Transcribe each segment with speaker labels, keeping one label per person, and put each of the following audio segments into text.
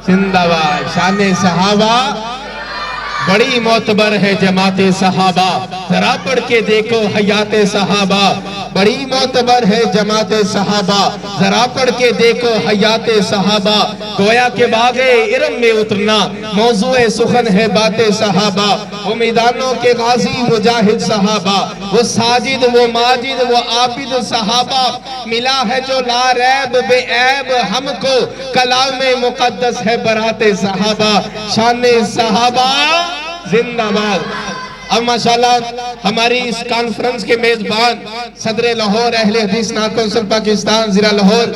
Speaker 1: زندہ باد شان صحابہ بڑی معتبر ہے جماعت صحابہ ذرا پڑھ کے دیکھو حیات صحابہ بڑی معتبر ہے جماعت صحابہ ذرا پڑھ کے دیکھو حیات صحابہ گویا کے باغ ارم میں اترنا موضوع سخن ہے بات صحابہ وہ میدانوں کے غازی مجاہد صحابہ وہ ساجد وہ ماجد وہ عابد صحابہ ملا ہے جو لا ریب بے عیب ہم کو کلام مقدس ہے برات صحابہ شان صحابہ زندہ باد اب ماشاءاللہ ہماری اس کانفرنس کے میزبان صدر لاہور اہل حدیث نعت کونسل پاکستان ضلع لاہور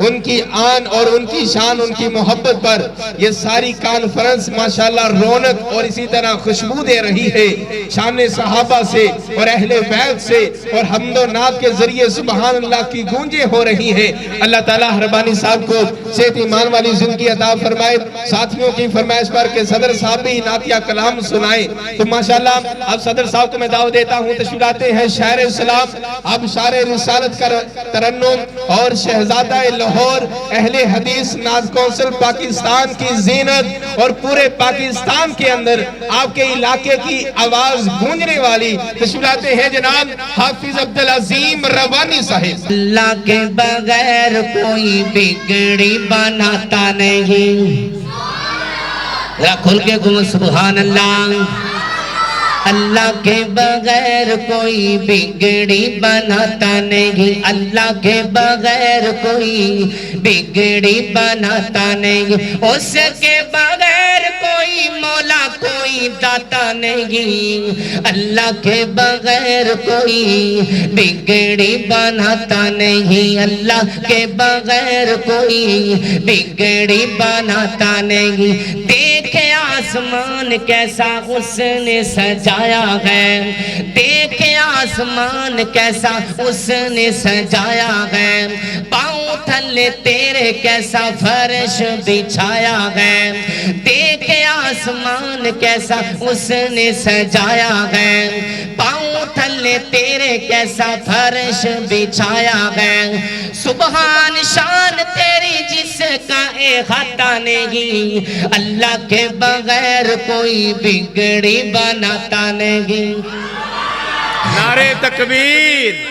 Speaker 1: ان کی آن اور ان کی شان ان کی محبت پر یہ ساری کانفرنس ماشاءاللہ رونق اور اسی طرح خوشبو دے رہی ہے شان صحابہ سے اور اہل بیت سے اور حمد و نعت کے ذریعے سبحان اللہ کی گونجیں ہو رہی ہیں اللہ تعالیٰ ربانی صاحب کو صحت ایمان والی زندگی عطا فرمائے ساتھیوں کی فرمائش پر کہ صدر صاحب بھی نعتیہ کلام سنائیں تو ماشاءاللہ اب صدر صاحب کو میں دعوت دیتا ہوں تشریف لاتے ہیں شاعر اسلام اب شاعر رسالت کا ترنم اور شہزادہ لاہور اہل حدیث نعت کونسل پاکستان کی زینت اور پورے پاکستان کے اندر آپ کے علاقے کی آواز گونجنے والی تشریف لاتے ہیں جناب حافظ عبدالعظیم روانی صاحب
Speaker 2: اللہ کے بغیر کوئی بگڑی بناتا نہیں ذرا کھل کے گم سبحان اللہ اللہ کے بغیر کوئی بگڑی بناتا نہیں اللہ کے بغیر کوئی بگڑی بناتا نہیں اس کے بغیر کوئی مولا کوئی داتا نہیں اللہ کے بغیر کوئی بگڑی بناتا نہیں اللہ کے بغیر کوئی بگڑی بناتا نہیں دیکھے آسمان کیسا اس نے سجایا ہے دیکھے آسمان کیسا اس نے سجایا ہے پاؤں تھلے تیرے کیسا فرش بچھایا ہے دیکھے آسمان کیسا اس نے سجایا ہے پاؤں تھلے تیرے کیسا فرش بچھایا ہے سبحان شان تیری جس کا احاطہ نہیں اللہ کے بغیر کوئی بگڑی بناتا نہیں
Speaker 1: نعرے تکبیر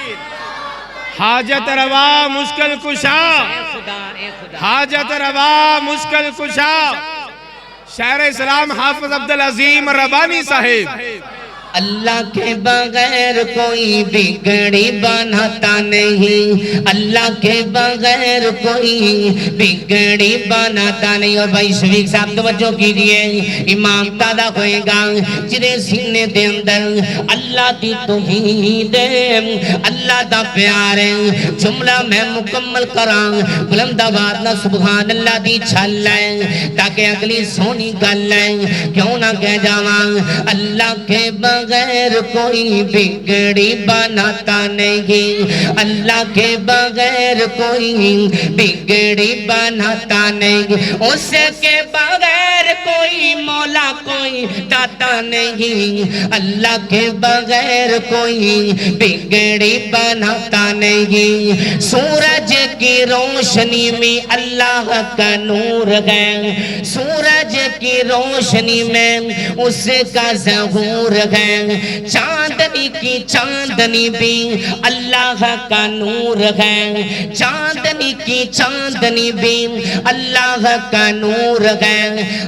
Speaker 1: حاجت روا مشکل کشا حاجت روا مشکل کشا شاعر اسلام حافظ عبدالعظیم ربانی صاحب
Speaker 2: اللہ کے بغیر کوئی بگڑی بناتا نہیں اللہ کے بغیر کوئی بگڑی بناتا نہیں اور بھائی شفیق صاحب توجہ کیجئے امام دادا ہوئے گا جنہیں سینے دے اندر اللہ دی توحید اللہ دا پیار جملہ میں مکمل کراں بلند آواز نہ سبحان اللہ دی چھل ہے تاکہ اگلی سونی گل ہے کیوں نہ کہہ جاواں اللہ کے بغیر کوئی بگڑی بناتا نہیں اللہ کے بغیر کوئی بگڑی بناتا نہیں اس کے بغیر کوئی مولا کوئی داتا نہیں اللہ کے بغیر کوئی بگڑی بناتا نہیں سورج کی روشنی میں اللہ کا نور ہے سورج کی روشنی میں اس کا ظہور ہے چاندنی کی چاندنی بھی اللہ کا نور ہے چاندنی کی چاندنی بھی اللہ کا نور ہے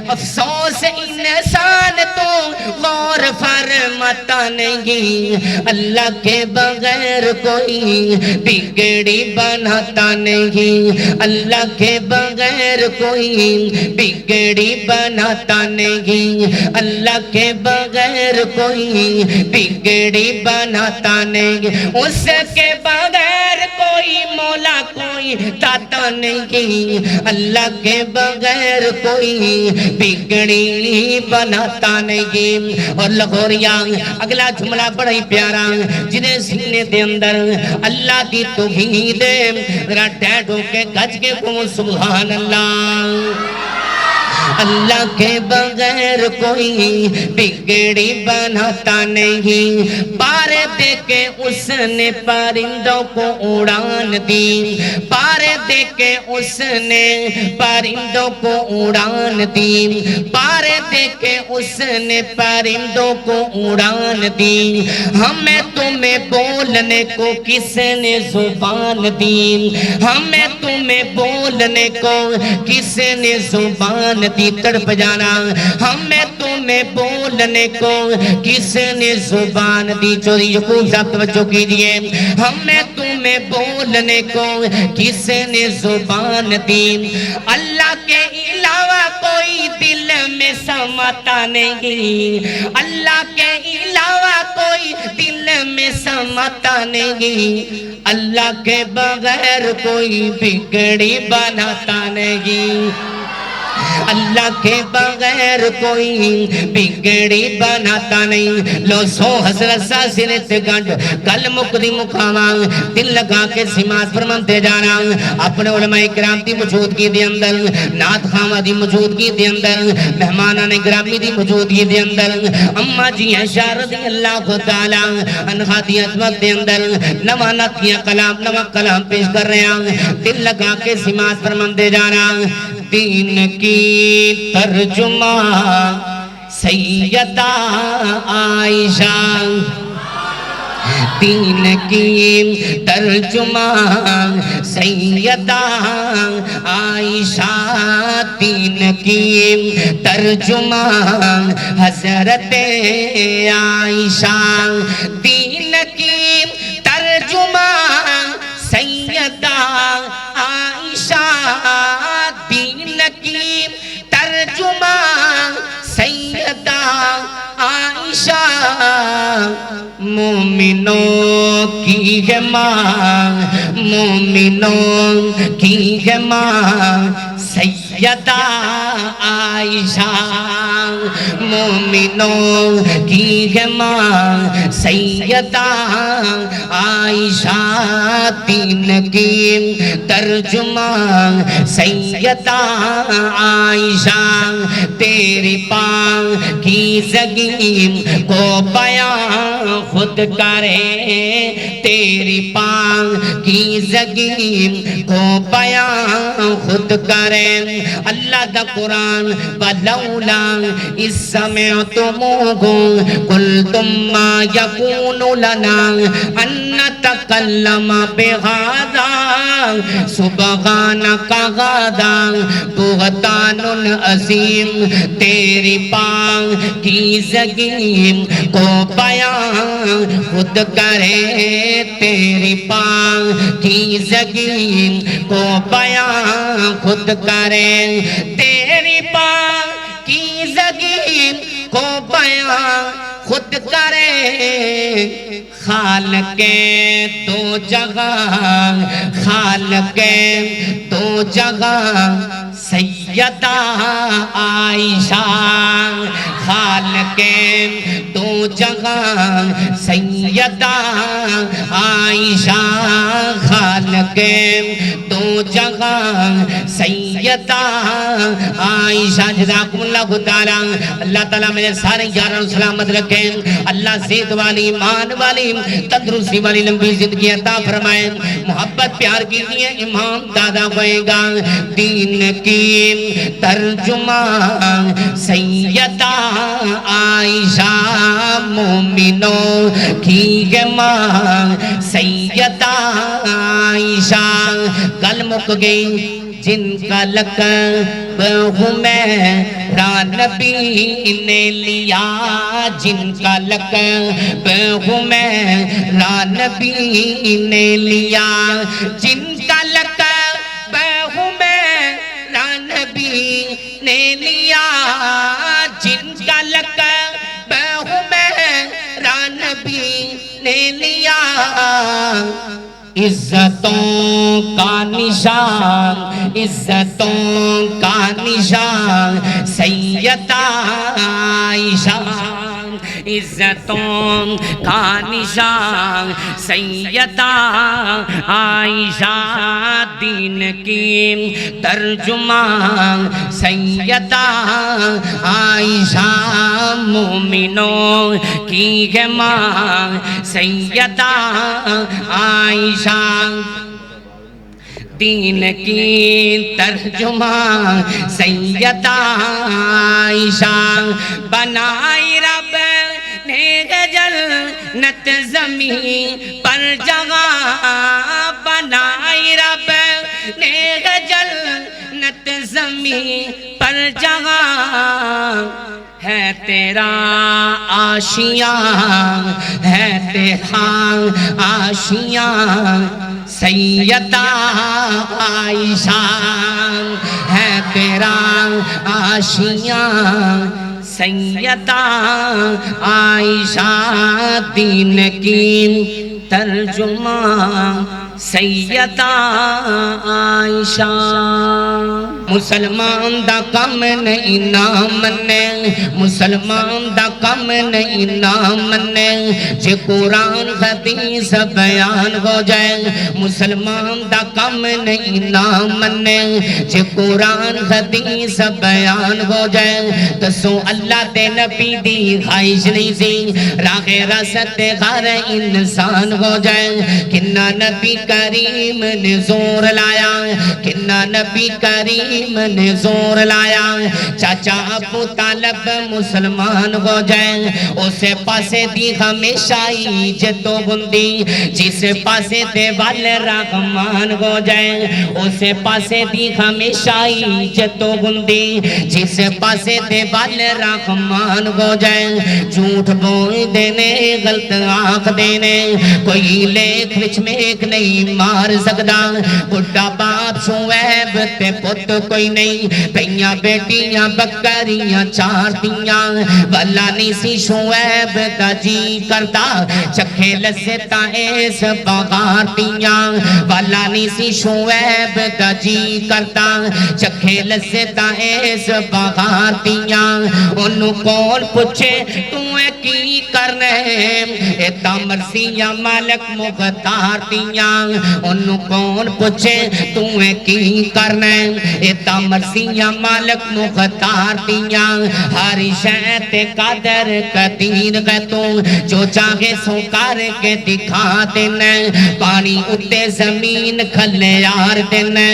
Speaker 2: افسوس انسان تو غور فرماتا نہیں اللہ کے بغیر کوئی بگڑی بناتا نہیں اللہ کے بغیر کوئی بگڑی بناتا نہیں اللہ کے بغیر کوئی بگڑی بناتا نہیں اس کے بغیر کوئی مولا کوئی داتا نہیں اللہ کے بغیر کوئی بگڑی بناتا نہیں اور لاہوریا اگلا جملہ بڑا ہی پیارا جنہیں سینے دے اندر اللہ کی توحید ذرا ڈیڈ ہو کے گج کے کو سبحان اللہ اللہ کے بغیر کوئی بگڑی بناتا نہیں، پارے دے کے اس نے پرندوں کو اڑان دی، پارے دے کے اس نے پرندوں کو اڑان دی، پارے دے کے اس نے پرندوں کو اڑان دی، ہمیں تمہیں بولنے کو کس نے زبان دی، ہمیں تمہیں بولنے کو کس نے زبان دی، تڑپ جانا ہمیں تمہیں بولنے کو کس نے زبان دی، چوری یعقوب صاحب توجہ کیجئے، ہمیں تمہیں بولنے کو کس نے زبان دی، اللہ کے علاوہ کوئی دل میں سماتا نہیں، اللہ کے علاوہ کوئی دل میں سماتا نہیں، اللہ کے بغیر کوئی بگڑی بناتا نہیں، اللہ کے بغیر کوئی بگڑی بناتا نہیں۔ لو سو حضرت سا سنت گنڈ کل مقدی مقامان دل لگا کے سماعت فرمانتے جانا، اپنے علماء کرام دی موجودگی دے اندر، نعت خامہ دی موجودگی دے اندر، مہمانان گرامی دی موجودگی دے اندر، اماں جی عائشہ رضی اللہ تعالیٰ عنہا دی عظمت دے اندر نواں نعتیہ کلام نواں کلام پیش کر رہے ہیں، دل لگا کے سماعت فرمانتے جانا۔ دین کی ترجمہ سیدہ عائشہ، دین کی ترجمہ سیدہ عائشہ، دین کی ترجمہ حضرت عائشہ، دین کی ترجمہ سیدہ عائشہ، دین کی ترجمہ سیدہ عائشہ، مومنوں کی ہے ماں، مومنوں کی ہے ماں سیدہ عائشہ، مومنوں کی ہے ماں سیدہ عائشہ، دین کی ترجمہ سیدہ عائشہ، تیری پاکیزگی کو بیان خود کرے، تیری پاکیزگی کو بیان خود کرے، اللہ دا قرآن وَلَوْلَا إِذْ سَمِعْتُمُوهُ قُلْتُمْ مَا يَكُونُ لَنَا أَن نَّتَكَلَّمَ بِهَذَا سُبْحَانَكَ هَذَا بُهْتَانٌ عَظِيمٌ، تیری پاکیزگی کو بیان خود کرے، تیری پاکیزگی کو بیان خود کرے، تیری پاکیزگی کو بیان خود کرے، خالق دو جگہ، خالق دو جگہ سیدہ عائشہ، خالق دو جگہ سیدہ عائشہ، خالق دو جگہ سیدہ عائشہ، جزاکم اللہ تعالیٰ، اللہ تعالیٰ میرے سارے یاروں سلامت رکھیں، اللہ صحت والی ایمان والی تندرستی والی لمبی زندگی عطا فرمائے، محبت پیار کیجئے امام دادا ہوئے گا، دین کی ترجمہ سیدہ عائشہ، مومنوں کی ہے ماں سیدہ عائشہ، کل مک گئی جن کا لقب حمیرہ نبی نے لیا، جن کا لقب حمیرہ نبی نے لیا، جن کا لقب حمیرہ نبی نے لیا، جن کا لقب حمیرہ نبی نے لیا، عزتوں کا نشان، عزتوں کا نشان سیدہ عائشہ، عزتوں کا نشان سیدہ عائشہ دین کی ترجمان سیدہ عائشہ مومنوں کی ہے ماں سیدہ عائشہ دین کی ترجمان سیدہ عائشہ بنائی رب نے جنت زمین پر جگہ بنائی رب نے جنت زمین پر جگہ ہے تیرا آشیاں ہے تیرا آشیاں سیدہ عائشہ ہے تیرا آشیاں سیدہ عائشہ دین کی ترجمان سیدہ عائشہ مسلمان دا کم نہیں نام نے مسلمان دا کم نہیں نام نے جے قرآن حدیث بیان ہو جائے مسلمان دا کم نہیں نام نے جے قرآن حدیث بیان ہو جائے دسو اللہ تے نبی دی خواہش نہیں سی راہ راست ہر انسان ہو جائے کنہ نبی کریم نے زور لایا کنہ نبی کریم نے زور لایا چاچا ابو طالب مسلمان ہو جائے اسے پاسے دی ہمیشہ ہی جدو بندی جس پاسے دے وال رحمان ہو جائے اسے پاسے دی ہمیشہ ہی جدو بندی جس پاسے دے وال رحمان ہو جائے جھوٹ بول دینے غلط آنکھ دینے کوئی لیکھ وچ میں ایک نہیں مار سکدا بڑھا باپ شعیب تے پت کوئی نہیں پیاں بیٹیاں بکریاں چار دیاں والا نہیں سی شعیب دا جی کرتا چکھے لذتا ایس بغار دیاں والا نہیں سی شعیب دا جی کرتا چکھے لذتا ایس بغار دیاں انہوں کون پوچھے تُویں کی کرنے ایتا مرضیاں مالک مختار دیاں انہوں کون پوچھے تُویں کی کرنے ایتا مرضیاں مالک مختار دیاں ہاری شہت قدر قدیر گتوں جو چاہے سو کر کے دکھا دینے پانی اتے زمین کھلے یار دینے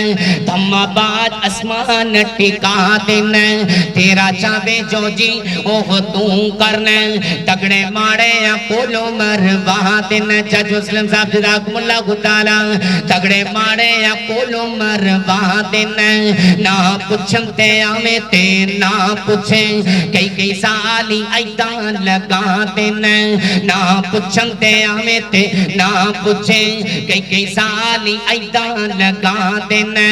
Speaker 2: دھما بات اسمان ٹکا دینے تیرا چاہے جو جی اوہ توں کرنے تگڑے مارے یا پولو مروا دینے جج اسلم صاحب جزاکم اللہ تعالیٰ تگڑے مارے یا پولو مروا دینے نہ پچھنتے آمیں تے نہ پچھیں کئی سالی ایتان لگا دینے نہ پچھنتے آمیں تے نہ پچھیں کئی سالی ایتان لگا دینے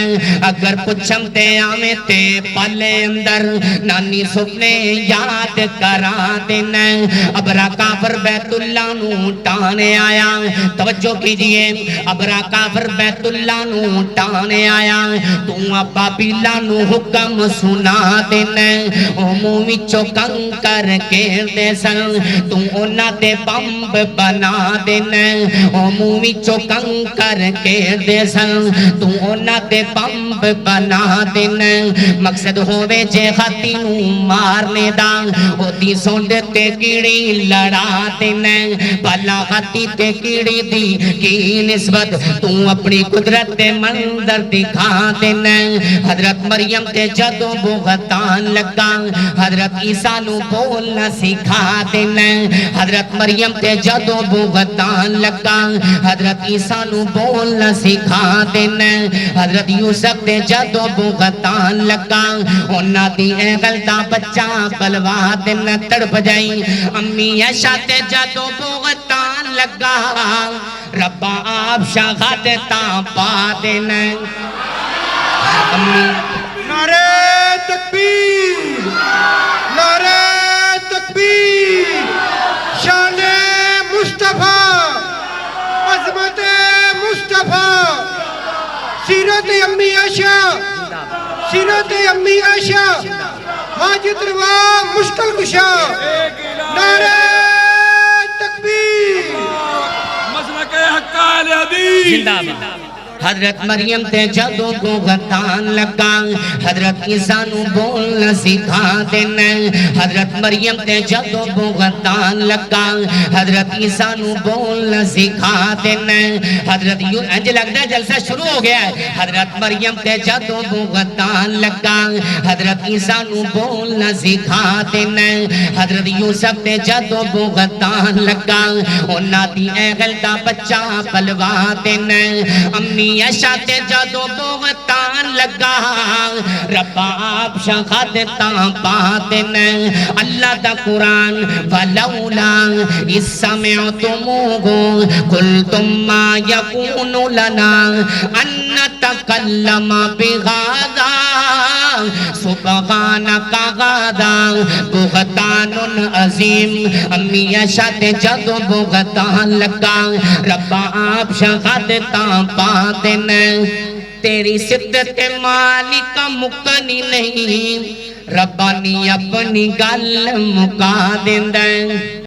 Speaker 2: اگر پچھنتے آمیں تے پلے اندر نانی سکنے یاد کرا دینے ابرا کافر بیت اللہ نو ٹانے آیا توجہ کیجئے ابرا کافر بیت اللہ نو ٹانے آیا تو ابا بیلا نو حکم سنا دینے او مومی چوکن کر کے دے سن تو اونا دے بمب بنا دینے او مومی چوکن کر کے دے سن تو اونا دے بمب بنا دینے مقصد ہوئے جے خاتی نو مارنے دا او دی سونڈ تے کیڑی لڑا دینے بھلا خاتی تے کیڑی دی کی نسبت تو اپنی قدرت منظر دکھا دینے حضرت مریم تے جدو بغتان لگا حضرت عیسیٰ نو بولنا سکھا دینے حضرت مریم تے جدو بغتان لگا حضرت عیسیٰ نو بولنا سکھا دینے حضرت یوسف تے جدو بغتان لگا انہا دی اے غلطہ بچہ کلوا دینے تڑپ جائیں امی عائشہ تے جدو بغتان لگا ربا آپ شاہد تاں پا دینے
Speaker 1: نعرہ تکبیر نعرہ تکبیر شان مصطفیٰ عظمت مصطفیٰ سیرت امی عائشہ سیرت امی عائشہ حاجت روا مشکل کشا نعرہ
Speaker 3: حقال حدیث
Speaker 2: زندہ باد حضرت مریم تے جدوں بہتان لگا حضرت عیسیٰ نو بولنا سکھا دینا حضرت مریم تے جدوں بہتان لگا حضرت عیسیٰ نو بولنا سکھا دینا حضرت انج لگتا ہے جلسہ شروع ہو گیا ہے حضرت مریم تے جدوں بہتان لگا حضرت عیسیٰ نو بولنا سکھا دینا حضرت یوسف تے جدوں بہتان لگا انہاں دی اے غلطہ بچہ پلوا دینا امی عائشہ تے جدوں بہتان لگا ربا آپ شہادتاں پا دینا اللہ دا قرآن فلولا اس سمعتموہ قلتم ما یکون لنا ان نتکلم بہذا سبحانک غادا بہتان عظیم امی عائشہ تے جدوں بہتان لگا ربا آپ شہادتاں پا دینا تیری صدت مالک مکنی نہیں ربانی اپنی گل مکا دیندے